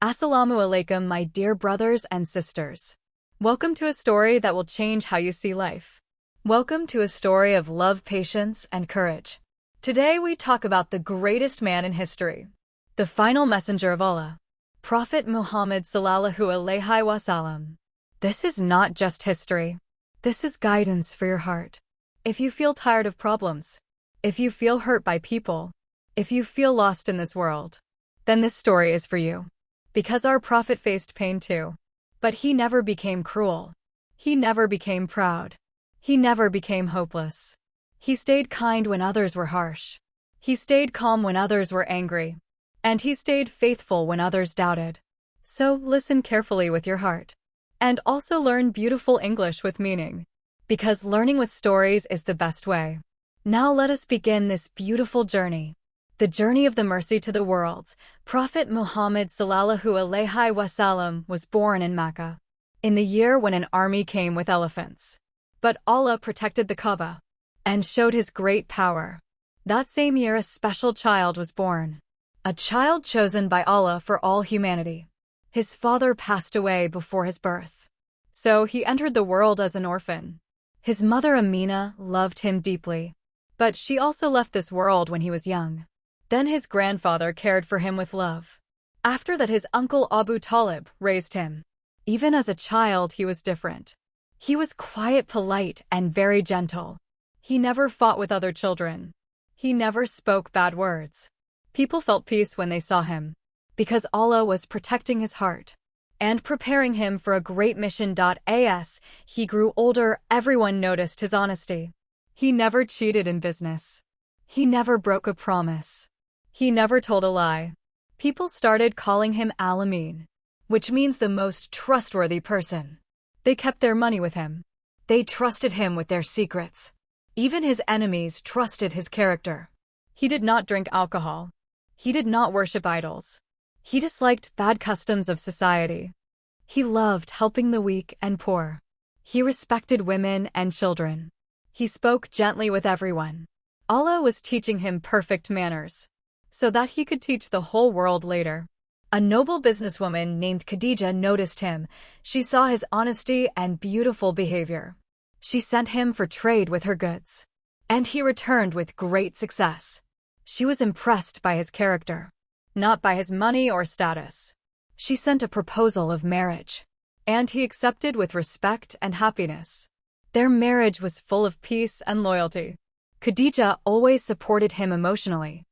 Assalamu Alaikum, my dear brothers and sisters. Welcome to a story that will change how you see life. Welcome to a story of love, patience, and courage. Today we talk about the greatest man in history, the final messenger of Allah, Prophet Muhammad Sallallahu Alaihi Wasallam. This is not just history. This is guidance for your heart. If you feel tired of problems, if you feel hurt by people, if you feel lost in this world, then this story is for you. Because our prophet faced pain too. But he never became cruel. He never became proud. He never became hopeless. He stayed kind when others were harsh. He stayed calm when others were angry. And he stayed faithful when others doubted. So listen carefully with your heart. And also learn beautiful English with meaning. Because learning with stories is the best way. Now let us begin this beautiful journey. The journey of the mercy to the worlds. Prophet Muhammad Sallallahu Alaihi Wasallam was born in Makkah, in the year when an army came with elephants. But Allah protected the Kaaba and showed his great power. That same year a special child was born, a child chosen by Allah for all humanity. His father passed away before his birth, so he entered the world as an orphan. His mother Amina loved him deeply, but she also left this world when he was young. Then his grandfather cared for him with love. After that his uncle Abu Talib raised him. Even as a child he was different. He was quiet, polite, and very gentle. He never fought with other children. He never spoke bad words. People felt peace when they saw him, because Allah was protecting his heart and preparing him for a great mission. As he grew older, everyone noticed his honesty. He never cheated in business. He never broke a promise. He never told a lie. People started calling him Al-Ameen, which means the most trustworthy person. They kept their money with him. They trusted him with their secrets. Even his enemies trusted his character. He did not drink alcohol. He did not worship idols. He disliked bad customs of society. He loved helping the weak and poor. He respected women and children. He spoke gently with everyone. Allah was teaching him perfect manners, so that he could teach the whole world later. A noble businesswoman named Khadijah noticed him. She saw his honesty and beautiful behavior. She sent him for trade with her goods, and he returned with great success. She was impressed by his character, not by his money or status. She sent a proposal of marriage, and he accepted with respect and happiness. Their marriage was full of peace and loyalty. Khadijah always supported him emotionally.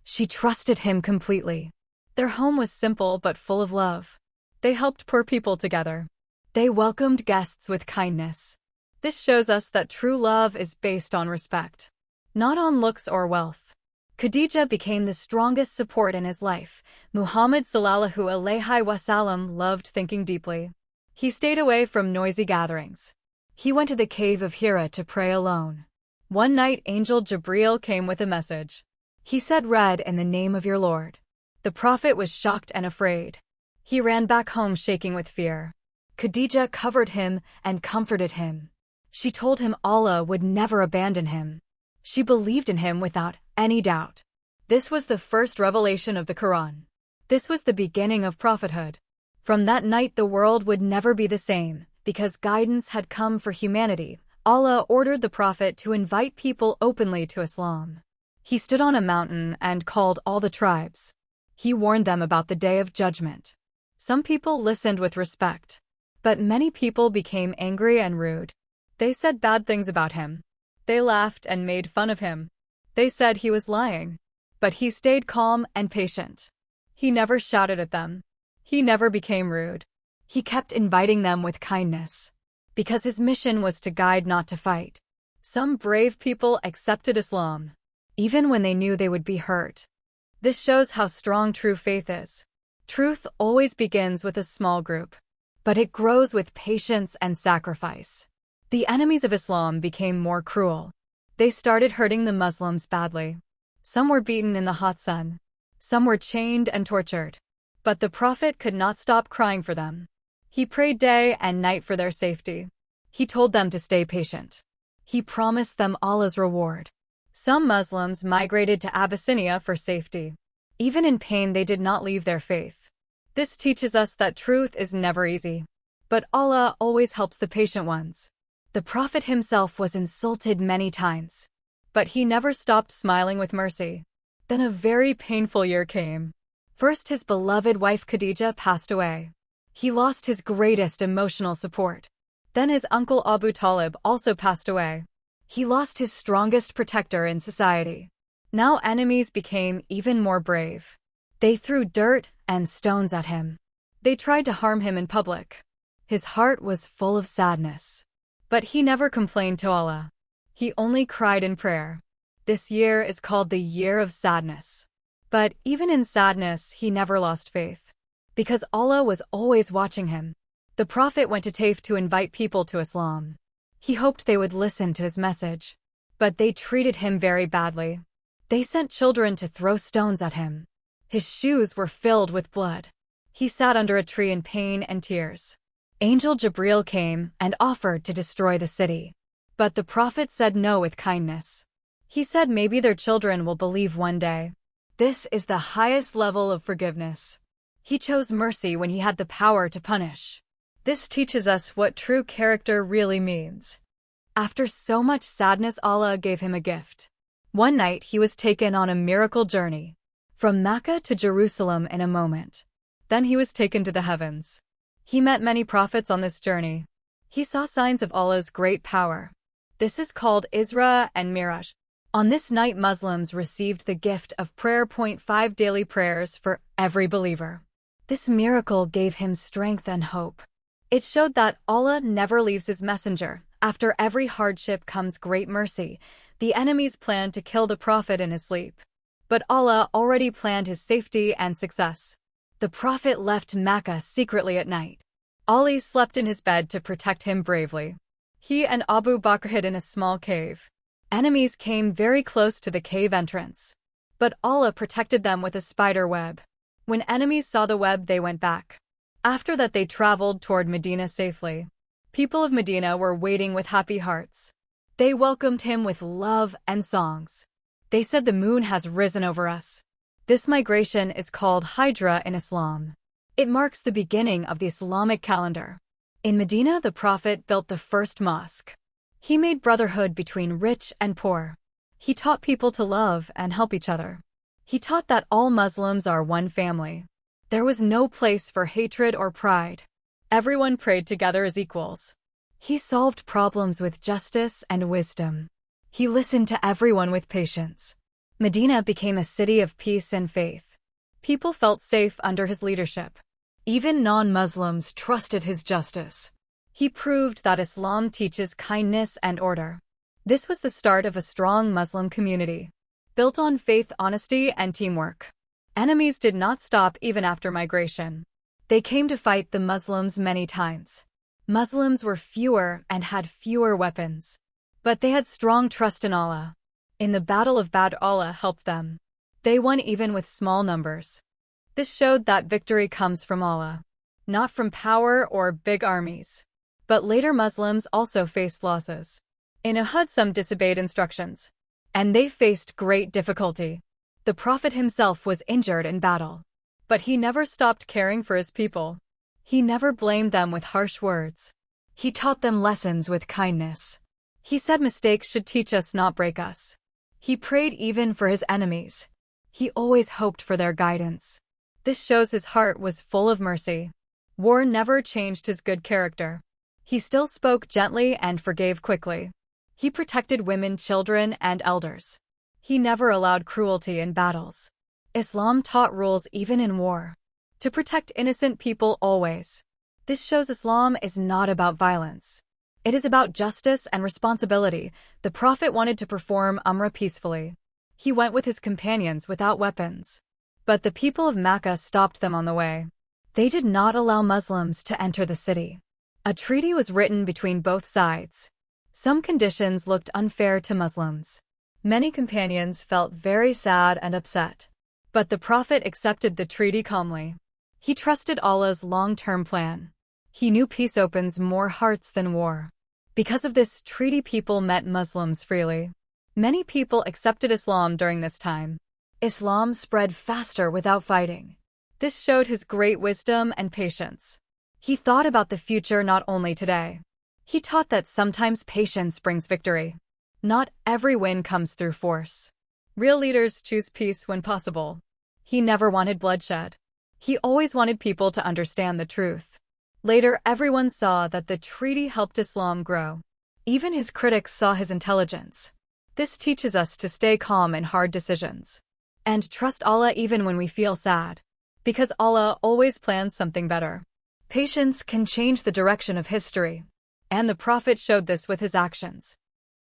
She trusted him completely. Their home was simple but full of love. They helped poor people together. They welcomed guests with kindness. This shows us that true love is based on respect, not on looks or wealth. Khadijah became the strongest support in his life. Muhammad Sallallahu Alaihi Wasallam loved thinking deeply. He stayed away from noisy gatherings. He went to the Cave of Hira to pray alone. One night Angel Jibreel came with a message. He said, "Read in the name of your Lord." The prophet was shocked and afraid. He ran back home shaking with fear. Khadijah covered him and comforted him. She told him Allah would never abandon him. She believed in him without any doubt. This was the first revelation of the Quran. This was the beginning of prophethood. From that night the world would never be the same, because guidance had come for humanity. Allah ordered the prophet to invite people openly to Islam. He stood on a mountain and called all the tribes. He warned them about the day of judgment. Some people listened with respect, but many people became angry and rude. They said bad things about him. They laughed and made fun of him. They said he was lying, but he stayed calm and patient. He never shouted at them. He never became rude. He kept inviting them with kindness, because his mission was to guide, not to fight. Some brave people accepted Islam, even when they knew they would be hurt. This shows how strong true faith is. Truth always begins with a small group, but it grows with patience and sacrifice. The enemies of Islam became more cruel. They started hurting the Muslims badly. Some were beaten in the hot sun. Some were chained and tortured. But the Prophet could not stop crying for them. He prayed day and night for their safety. He told them to stay patient. He promised them Allah's reward. Some Muslims migrated to Abyssinia for safety. Even in pain they did not leave their faith. This teaches us that truth is never easy. But Allah always helps the patient ones. The Prophet himself was insulted many times, but he never stopped smiling with mercy. Then a very painful year came. First, his beloved wife Khadijah passed away. He lost his greatest emotional support. Then his uncle Abu Talib also passed away. He lost his strongest protector in society. Now enemies became even more brave. They threw dirt and stones at him. They tried to harm him in public. His heart was full of sadness. But he never complained to Allah. He only cried in prayer. This year is called the Year of Sadness. But even in sadness, he never lost faith. Because Allah was always watching him. The Prophet went to Taif to invite people to Islam. He hoped they would listen to his message. But they treated him very badly. They sent children to throw stones at him. His shoes were filled with blood. He sat under a tree in pain and tears. Angel Jibril came and offered to destroy the city. But the Prophet said no with kindness. He said maybe their children will believe one day. This is the highest level of forgiveness. He chose mercy when he had the power to punish. This teaches us what true character really means. After so much sadness, Allah gave him a gift. One night he was taken on a miracle journey. From Makkah to Jerusalem in a moment. Then he was taken to the heavens. He met many prophets on this journey. He saw signs of Allah's great power. This is called Isra and Miraj. On this night, Muslims received the gift of prayer. 5 daily prayers for every believer. This miracle gave him strength and hope. It showed that Allah never leaves his messenger. After every hardship comes great mercy. The enemies planned to kill the Prophet in his sleep. But Allah already planned his safety and success. The Prophet left Makkah secretly at night. Ali slept in his bed to protect him bravely. He and Abu Bakr hid in a small cave. Enemies came very close to the cave entrance. But Allah protected them with a spider web. When enemies saw the web, they went back. After that, they traveled toward Medina safely. People of Medina were waiting with happy hearts. They welcomed him with love and songs. They said the moon has risen over us. This migration is called Hijrah in Islam. It marks the beginning of the Islamic calendar. In Medina, the Prophet built the first mosque. He made brotherhood between rich and poor. He taught people to love and help each other. He taught that all Muslims are one family. There was no place for hatred or pride. Everyone prayed together as equals. He solved problems with justice and wisdom. He listened to everyone with patience. Medina became a city of peace and faith. People felt safe under his leadership. Even non-Muslims trusted his justice. He proved that Islam teaches kindness and order. This was the start of a strong Muslim community, built on faith, honesty, and teamwork. Enemies did not stop even after migration. They came to fight the Muslims many times. Muslims were fewer and had fewer weapons. But they had strong trust in Allah. In the Battle of Badr, Allah helped them. They won even with small numbers. This showed that victory comes from Allah, not from power or big armies. But later Muslims also faced losses. In Uhud, some disobeyed instructions, and they faced great difficulty. The Prophet himself was injured in battle. But he never stopped caring for his people. He never blamed them with harsh words. He taught them lessons with kindness. He said mistakes should teach us, not break us. He prayed even for his enemies. He always hoped for their guidance. This shows his heart was full of mercy. War never changed his good character. He still spoke gently and forgave quickly. He protected women, children, and elders. He never allowed cruelty in battles. Islam taught rules even in war, to protect innocent people always. This shows Islam is not about violence. It is about justice and responsibility. The Prophet wanted to perform Umrah peacefully. He went with his companions without weapons. But the people of Makkah stopped them on the way. They did not allow Muslims to enter the city. A treaty was written between both sides. Some conditions looked unfair to Muslims. Many companions felt very sad and upset. But the Prophet accepted the treaty calmly. He trusted Allah's long-term plan. He knew peace opens more hearts than war. Because of this treaty, people met Muslims freely. Many people accepted Islam during this time. Islam spread faster without fighting. This showed his great wisdom and patience. He thought about the future not only today. He taught that sometimes patience brings victory. Not every win comes through force. Real leaders choose peace when possible. He never wanted bloodshed. He always wanted people to understand the truth. Later, everyone saw that the treaty helped Islam grow. Even his critics saw his intelligence. This teaches us to stay calm in hard decisions. And trust Allah even when we feel sad. Because Allah always plans something better. Patience can change the direction of history. And the Prophet showed this with his actions.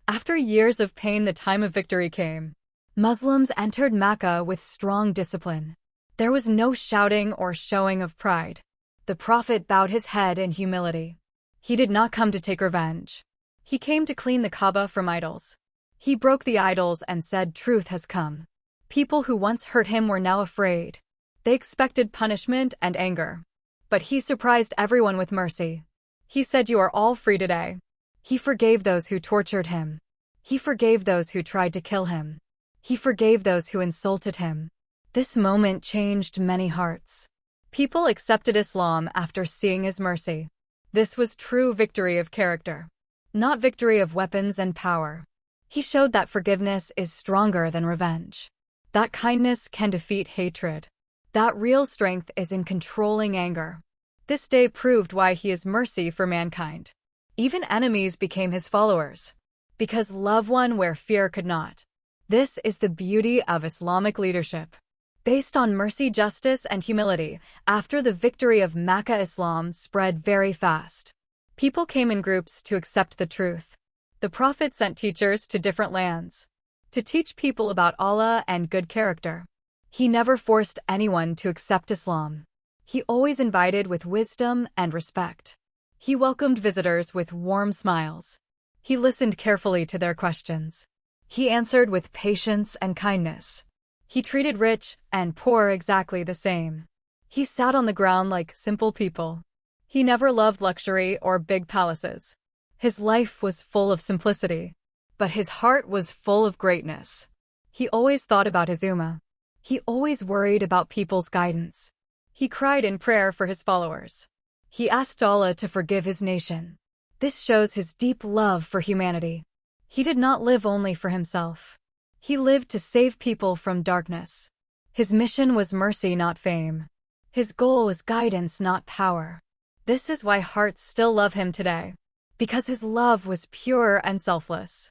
After years of pain, the time of victory came. Muslims entered Makkah with strong discipline. There was no shouting or showing of pride. The Prophet bowed his head in humility. He did not come to take revenge. He came to clean the Kaaba from idols. He broke the idols and said truth has come. People who once hurt him were now afraid. They expected punishment and anger. But he surprised everyone with mercy. He said, "You are all free today." He forgave those who tortured him. He forgave those who tried to kill him. He forgave those who insulted him. This moment changed many hearts. People accepted Islam after seeing his mercy. This was true victory of character, not victory of weapons and power. He showed that forgiveness is stronger than revenge. That kindness can defeat hatred. That real strength is in controlling anger. This day proved why he is mercy for mankind. Even enemies became his followers. Because love won where fear could not. This is the beauty of Islamic leadership. Based on mercy, justice, and humility, after the victory of Makkah, Islam spread very fast. People came in groups to accept the truth. The Prophet sent teachers to different lands to teach people about Allah and good character. He never forced anyone to accept Islam. He always invited with wisdom and respect. He welcomed visitors with warm smiles. He listened carefully to their questions. He answered with patience and kindness. He treated rich and poor exactly the same. He sat on the ground like simple people. He never loved luxury or big palaces. His life was full of simplicity. But his heart was full of greatness. He always thought about his ummah. He always worried about people's guidance. He cried in prayer for his followers. He asked Allah to forgive his nation. This shows his deep love for humanity. He did not live only for himself. He lived to save people from darkness. His mission was mercy, not fame. His goal was guidance, not power. This is why hearts still love him today. Because his love was pure and selfless.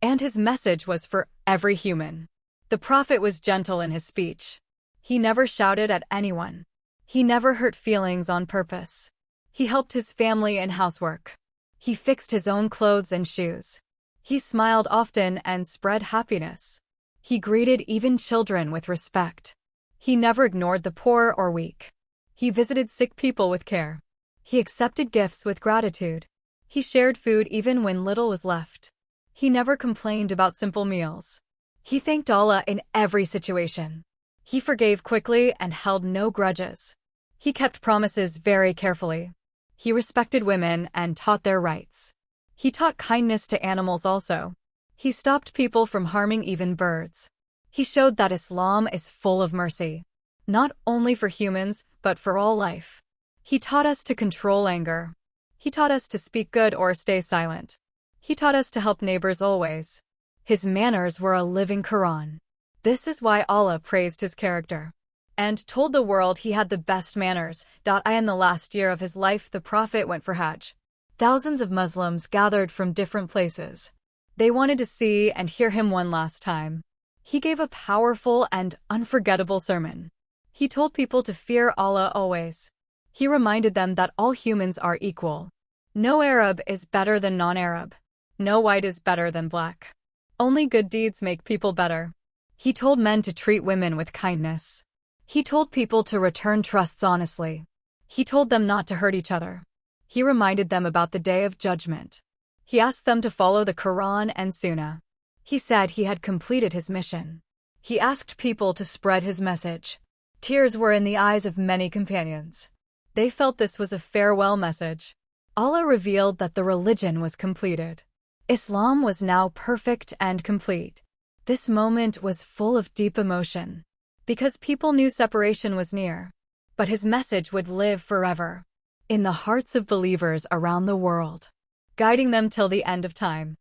And his message was for every human. The Prophet was gentle in his speech. He never shouted at anyone. He never hurt feelings on purpose. He helped his family in housework. He fixed his own clothes and shoes. He smiled often and spread happiness. He greeted even children with respect. He never ignored the poor or weak. He visited sick people with care. He accepted gifts with gratitude. He shared food even when little was left. He never complained about simple meals. He thanked Allah in every situation. He forgave quickly and held no grudges. He kept promises very carefully. He respected women and taught their rights. He taught kindness to animals also. He stopped people from harming even birds. He showed that Islam is full of mercy, not only for humans, but for all life. He taught us to control anger. He taught us to speak good or stay silent. He taught us to help neighbors always. His manners were a living Quran. This is why Allah praised his character and told the world he had the best manners. In the last year of his life, the Prophet went for Hajj. Thousands of Muslims gathered from different places. They wanted to see and hear him one last time. He gave a powerful and unforgettable sermon. He told people to fear Allah always. He reminded them that all humans are equal. No Arab is better than non-Arab. No white is better than black. Only good deeds make people better. He told men to treat women with kindness. He told people to return trusts honestly. He told them not to hurt each other. He reminded them about the day of judgment. He asked them to follow the Quran and Sunnah. He said he had completed his mission. He asked people to spread his message. Tears were in the eyes of many companions. They felt this was a farewell message. Allah revealed that the religion was completed. Islam was now perfect and complete. This moment was full of deep emotion. Because people knew separation was near. but his message would live forever in the hearts of believers around the world, guiding them till the end of time.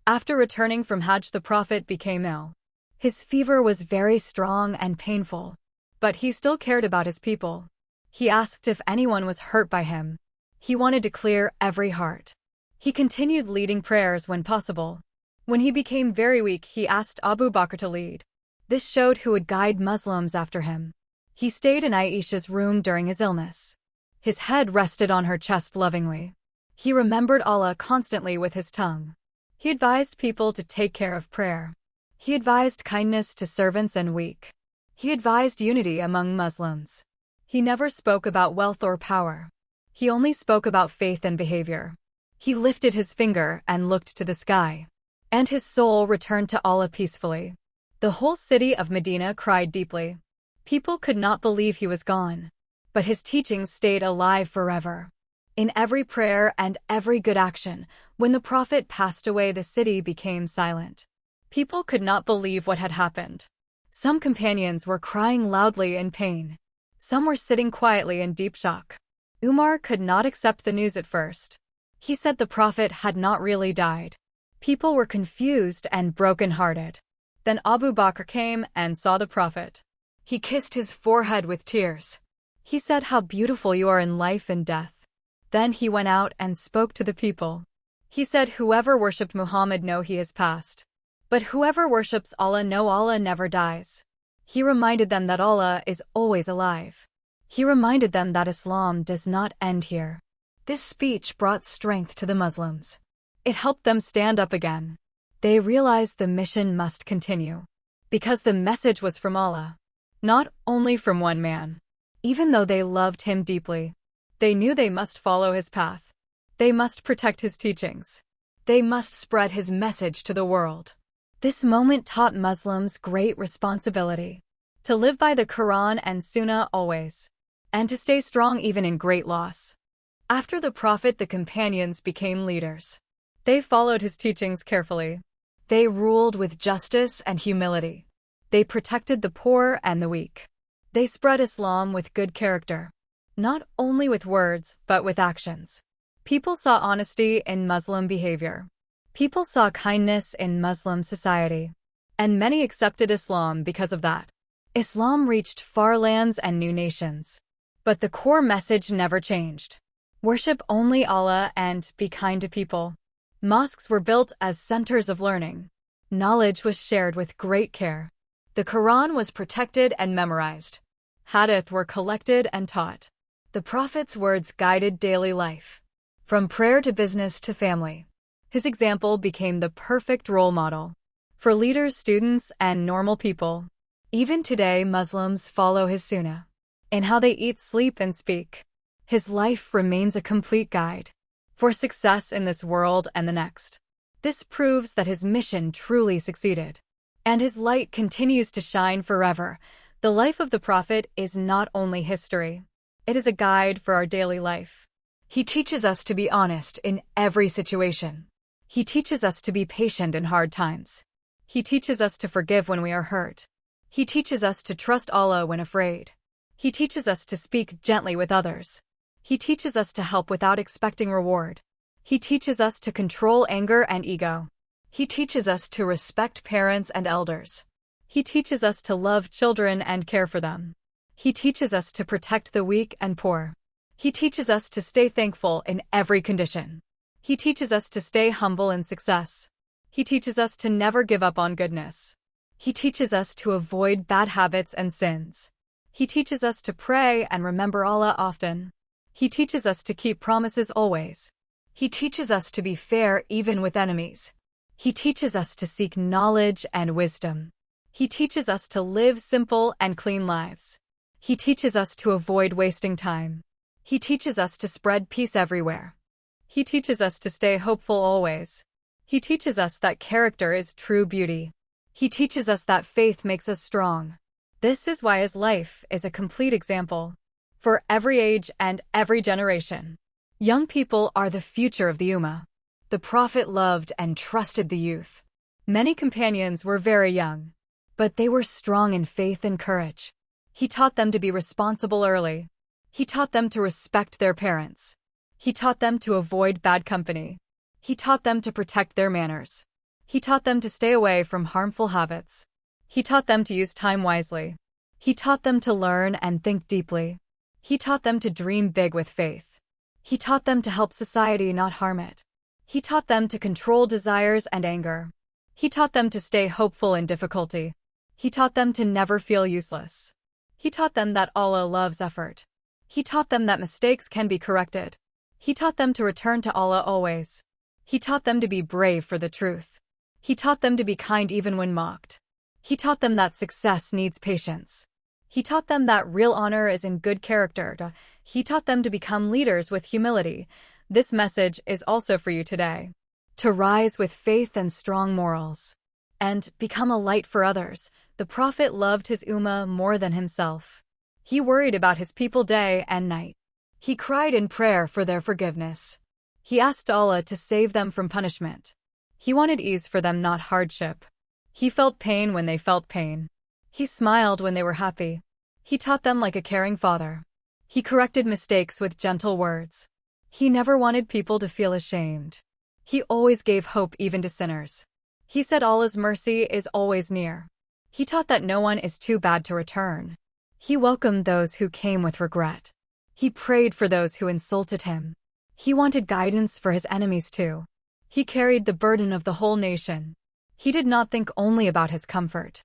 After returning from Hajj, the Prophet became ill. His fever was very strong and painful, but he still cared about his people. He asked if anyone was hurt by him. He wanted to clear every heart. He continued leading prayers when possible. When he became very weak, he asked Abu Bakr to lead. This showed who would guide Muslims after him. He stayed in Aisha's room during his illness. His head rested on her chest lovingly. He remembered Allah constantly with his tongue. He advised people to take care of prayer. He advised kindness to servants and weak. He advised unity among Muslims. He never spoke about wealth or power. He only spoke about faith and behavior. He lifted his finger and looked to the sky, and his soul returned to Allah peacefully. The whole city of Medina cried deeply. People could not believe he was gone, but his teachings stayed alive forever. In every prayer and every good action, when the Prophet passed away, the city became silent. People could not believe what had happened. Some companions were crying loudly in pain. Some were sitting quietly in deep shock. Umar could not accept the news at first. He said the Prophet had not really died. People were confused and broken-hearted. Then Abu Bakr came and saw the Prophet. He kissed his forehead with tears. He said, "How beautiful you are in life and death." Then he went out and spoke to the people. He said, "Whoever worshipped Muhammad, know he has passed. But whoever worships Allah, know Allah never dies." He reminded them that Allah is always alive. He reminded them that Islam does not end here. This speech brought strength to the Muslims. It helped them stand up again. They realized the mission must continue, because the message was from Allah, not only from one man. Even though they loved him deeply, they knew they must follow his path. They must protect his teachings. They must spread his message to the world. This moment taught Muslims great responsibility, to live by the Quran and Sunnah always, and to stay strong even in great loss. After the Prophet, the companions became leaders. They followed his teachings carefully. They ruled with justice and humility. They protected the poor and the weak. They spread Islam with good character, not only with words, but with actions. People saw honesty in Muslim behavior. People saw kindness in Muslim society. And many accepted Islam because of that. Islam reached far lands and new nations. But the core message never changed. Worship only Allah and be kind to people. Mosques were built as centers of learning. Knowledge was shared with great care. The Quran was protected and memorized. Hadith were collected and taught. The Prophet's words guided daily life, from prayer to business to family. His example became the perfect role model for leaders, students, and normal people. Even today, Muslims follow his sunnah in how they eat, sleep, and speak. His life remains a complete guide for success in this world and the next. This proves that his mission truly succeeded, and his light continues to shine forever. The life of the Prophet is not only history, it is a guide for our daily life. He teaches us to be honest in every situation. He teaches us to be patient in hard times. He teaches us to forgive when we are hurt. He teaches us to trust Allah when afraid. He teaches us to speak gently with others. He teaches us to help without expecting reward. He teaches us to control anger and ego. He teaches us to respect parents and elders. He teaches us to love children and care for them. He teaches us to protect the weak and poor. He teaches us to stay thankful in every condition. He teaches us to stay humble in success. He teaches us to never give up on goodness. He teaches us to avoid bad habits and sins. He teaches us to pray and remember Allah often. He teaches us to keep promises always. He teaches us to be fair even with enemies. He teaches us to seek knowledge and wisdom. He teaches us to live simple and clean lives. He teaches us to avoid wasting time. He teaches us to spread peace everywhere. He teaches us to stay hopeful always. He teaches us that character is true beauty. He teaches us that faith makes us strong. This is why his life is a complete example for every age and every generation. Young people are the future of the Ummah. The Prophet loved and trusted the youth. Many companions were very young, but they were strong in faith and courage. He taught them to be responsible early. He taught them to respect their parents. He taught them to avoid bad company. He taught them to protect their manners. He taught them to stay away from harmful habits. He taught them to use time wisely. He taught them to learn and think deeply. He taught them to dream big with faith. He taught them to help society, not harm it. He taught them to control desires and anger. He taught them to stay hopeful in difficulty. He taught them to never feel useless. He taught them that Allah loves effort. He taught them that mistakes can be corrected. He taught them to return to Allah always. He taught them to be brave for the truth. He taught them to be kind even when mocked. He taught them that success needs patience. He taught them that real honor is in good character. He taught them to become leaders with humility. This message is also for you today. To rise with faith and strong morals. And become a light for others. The Prophet loved his ummah more than himself. He worried about his people day and night. He cried in prayer for their forgiveness. He asked Allah to save them from punishment. He wanted ease for them, not hardship. He felt pain when they felt pain. He smiled when they were happy. He taught them like a caring father. He corrected mistakes with gentle words. He never wanted people to feel ashamed. He always gave hope even to sinners. He said Allah's mercy is always near. He taught that no one is too bad to return. He welcomed those who came with regret. He prayed for those who insulted him. He wanted guidance for his enemies too. He carried the burden of the whole nation. He did not think only about his comfort.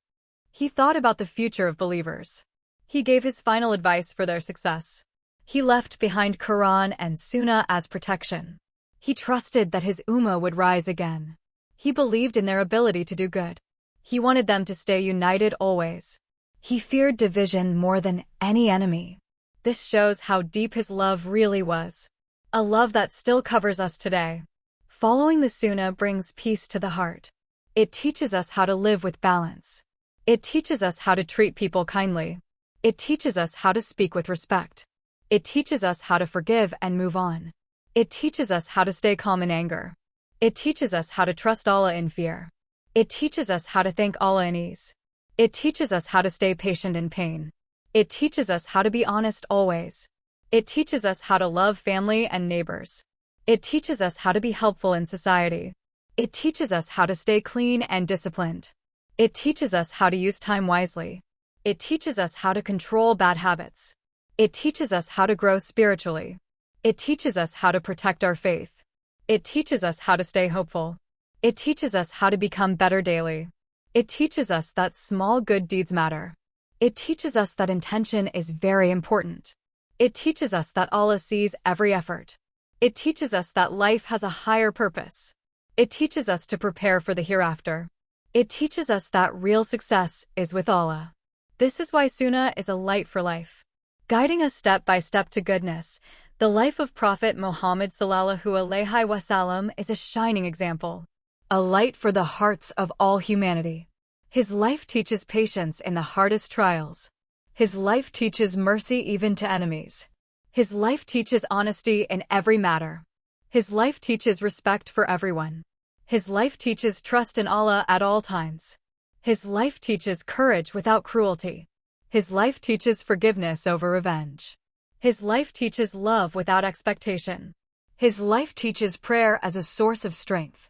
He thought about the future of believers. He gave his final advice for their success. He left behind Quran and Sunnah as protection. He trusted that his ummah would rise again. He believed in their ability to do good. He wanted them to stay united always. He feared division more than any enemy. This shows how deep his love really was. A love that still covers us today. Following the Sunnah brings peace to the heart. It teaches us how to live with balance. It teaches us how to treat people kindly. It teaches us how to speak with respect. It teaches us how to forgive and move on. It teaches us how to stay calm in anger. It teaches us how to trust Allah in fear. It teaches us how to thank Allah in ease. It teaches us how to stay patient in pain. It teaches us how to be honest always. It teaches us how to love family and neighbors. It teaches us how to be helpful in society. It teaches us how to stay clean and disciplined. It teaches us how to use time wisely. It teaches us how to control bad habits. It teaches us how to grow spiritually. It teaches us how to protect our faith. It teaches us how to stay hopeful. It teaches us how to become better daily. It teaches us that small good deeds matter. It teaches us that intention is very important. It teaches us that Allah sees every effort. It teaches us that life has a higher purpose. It teaches us to prepare for the hereafter. It teaches us that real success is with Allah. This is why Sunnah is a light for life, guiding us step by step to goodness. The life of Prophet Muhammad Sallallahu Alaihi Wasallam is a shining example, a light for the hearts of all humanity. His life teaches patience in the hardest trials. His life teaches mercy even to enemies. His life teaches honesty in every matter. His life teaches respect for everyone. His life teaches trust in Allah at all times. His life teaches courage without cruelty. His life teaches forgiveness over revenge. His life teaches love without expectation. His life teaches prayer as a source of strength.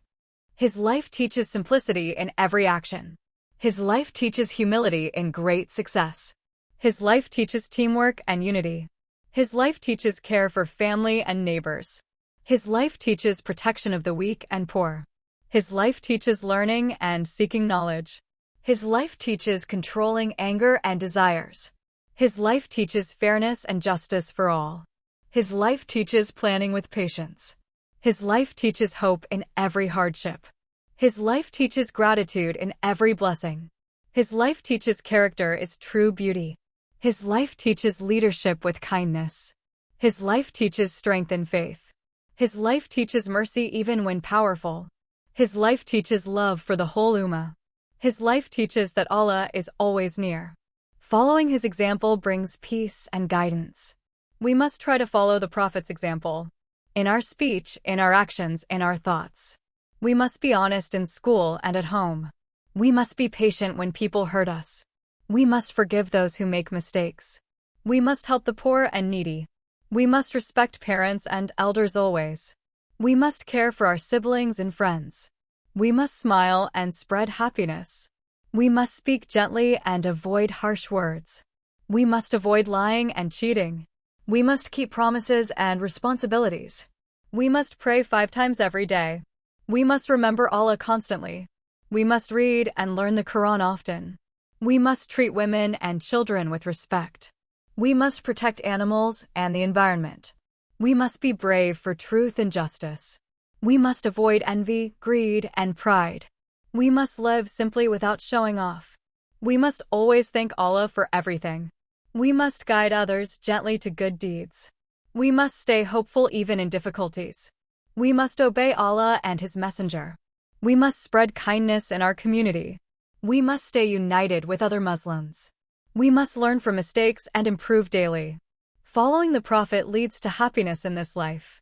His life teaches simplicity in every action. His life teaches humility in great success. His life teaches teamwork and unity. His life teaches care for family and neighbors. His life teaches protection of the weak and poor. His life teaches learning and seeking knowledge. His life teaches controlling anger and desires. His life teaches fairness and justice for all. His life teaches planning with patience. His life teaches hope in every hardship. His life teaches gratitude in every blessing. His life teaches character is true beauty. His life teaches leadership with kindness. His life teaches strength in faith. His life teaches mercy even when powerful. His life teaches love for the whole ummah. His life teaches that Allah is always near. Following his example brings peace and guidance. We must try to follow the Prophet's example. In our speech, in our actions, in our thoughts. We must be honest in school and at home. We must be patient when people hurt us. We must forgive those who make mistakes. We must help the poor and needy. We must respect parents and elders always. We must care for our siblings and friends. We must smile and spread happiness. We must speak gently and avoid harsh words. We must avoid lying and cheating. We must keep promises and responsibilities. We must pray 5 times every day. We must remember Allah constantly. We must read and learn the Quran often. We must treat women and children with respect. We must protect animals and the environment. We must be brave for truth and justice. We must avoid envy, greed, and pride. We must live simply without showing off. We must always thank Allah for everything. We must guide others gently to good deeds. We must stay hopeful even in difficulties. We must obey Allah and His Messenger. We must spread kindness in our community. We must stay united with other Muslims. We must learn from mistakes and improve daily. Following the Prophet leads to happiness in this life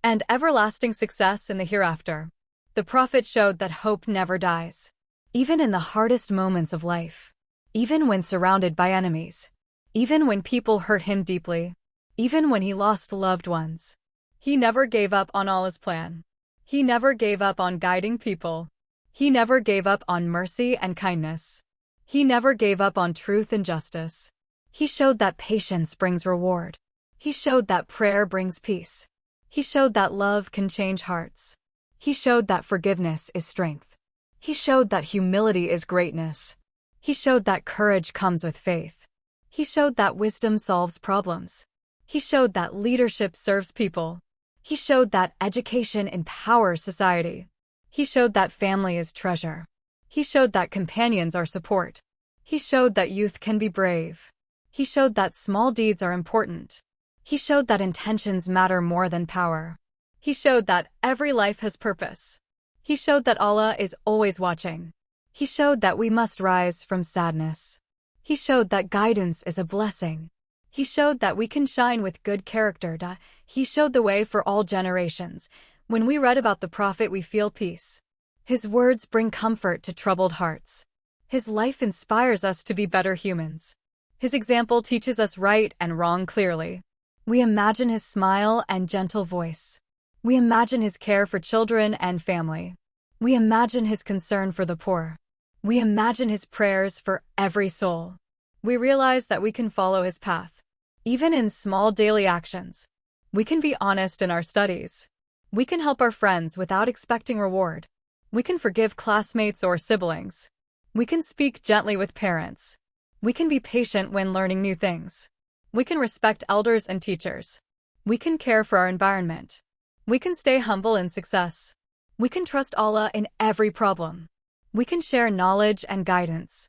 and everlasting success in the hereafter. The Prophet showed that hope never dies, even in the hardest moments of life, even when surrounded by enemies, even when people hurt him deeply, even when he lost loved ones. He never gave up on Allah's plan. He never gave up on guiding people. He never gave up on mercy and kindness. He never gave up on truth and justice. He showed that patience brings reward. He showed that prayer brings peace. He showed that love can change hearts. He showed that forgiveness is strength. He showed that humility is greatness. He showed that courage comes with faith. He showed that wisdom solves problems. He showed that leadership serves people. He showed that education empowers society. He showed that family is treasure. He showed that companions are support. He showed that youth can be brave. He showed that small deeds are important. He showed that intentions matter more than power. He showed that every life has purpose. He showed that Allah is always watching. He showed that we must rise from sadness. He showed that guidance is a blessing. He showed that we can shine with good character. He showed the way for all generations. When we read about the Prophet, we feel peace. His words bring comfort to troubled hearts. His life inspires us to be better humans. His example teaches us right and wrong clearly. We imagine his smile and gentle voice. We imagine his care for children and family. We imagine his concern for the poor. We imagine his prayers for every soul. We realize that we can follow his path, even in small daily actions. We can be honest in our studies. We can help our friends without expecting reward. We can forgive classmates or siblings. We can speak gently with parents. We can be patient when learning new things. We can respect elders and teachers. We can care for our environment. We can stay humble in success. We can trust Allah in every problem. We can share knowledge and guidance.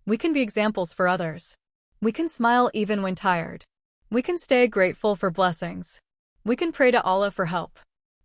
We can be examples for others. We can smile even when tired. We can stay grateful for blessings. We can pray to Allah for help.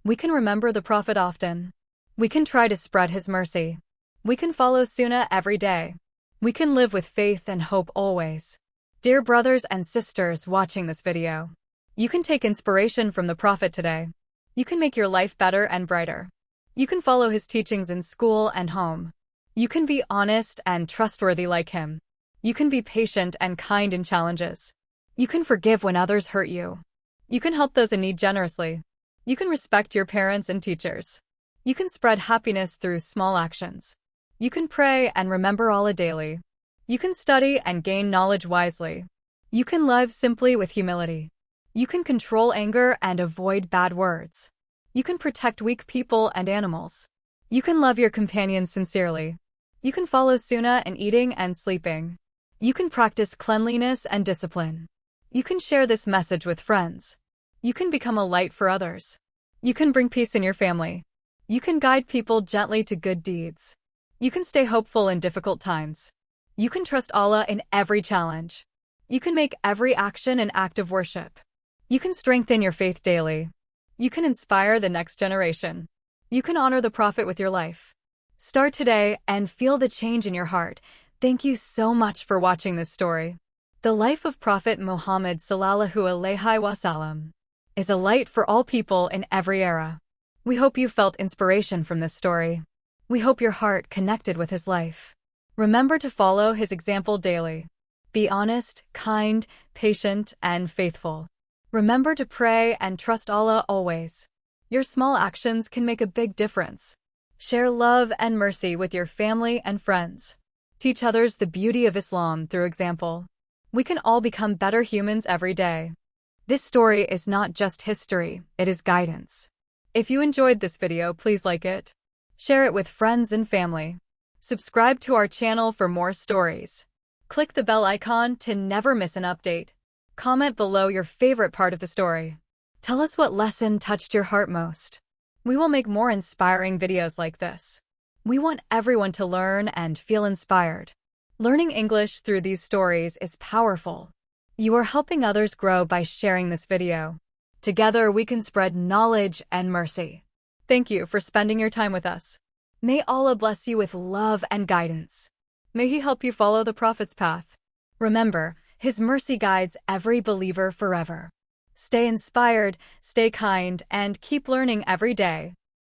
We can remember the Prophet often. We can try to spread his mercy. We can follow Sunnah every day. We can live with faith and hope always. Dear brothers and sisters watching this video, you can take inspiration from the Prophet today. You can make your life better and brighter. You can follow his teachings in school and home. You can be honest and trustworthy like him. You can be patient and kind in challenges. You can forgive when others hurt you. You can help those in need generously. You can respect your parents and teachers. You can spread happiness through small actions. You can pray and remember Allah daily. You can study and gain knowledge wisely. You can live simply with humility. You can control anger and avoid bad words. You can protect weak people and animals. You can love your companions sincerely. You can follow Sunnah in eating and sleeping. You can practice cleanliness and discipline. You can share this message with friends. You can become a light for others. You can bring peace in your family. You can guide people gently to good deeds. You can stay hopeful in difficult times. You can trust Allah in every challenge. You can make every action an act of worship. You can strengthen your faith daily. You can inspire the next generation. You can honor the Prophet with your life. Start today and feel the change in your heart. Thank you so much for watching this story. The life of Prophet Muhammad Sallallahu Alaihi Wasallam is a light for all people in every era. We hope you felt inspiration from this story. We hope your heart connected with his life. Remember to follow his example daily. Be honest, kind, patient, and faithful. Remember to pray and trust Allah always. Your small actions can make a big difference. Share love and mercy with your family and friends. Teach others the beauty of Islam through example. We can all become better humans every day. This story is not just history, it is guidance. If you enjoyed this video, please like it. Share it with friends and family. Subscribe to our channel for more stories. Click the bell icon to never miss an update. Comment below your favorite part of the story. Tell us what lesson touched your heart most. We will make more inspiring videos like this. We want everyone to learn and feel inspired. Learning English through these stories is powerful. You are helping others grow by sharing this video. Together we can spread knowledge and mercy. Thank you for spending your time with us. May Allah bless you with love and guidance. May He help you follow the Prophet's path. Remember, His mercy guides every believer forever. Stay inspired, stay kind, and keep learning every day.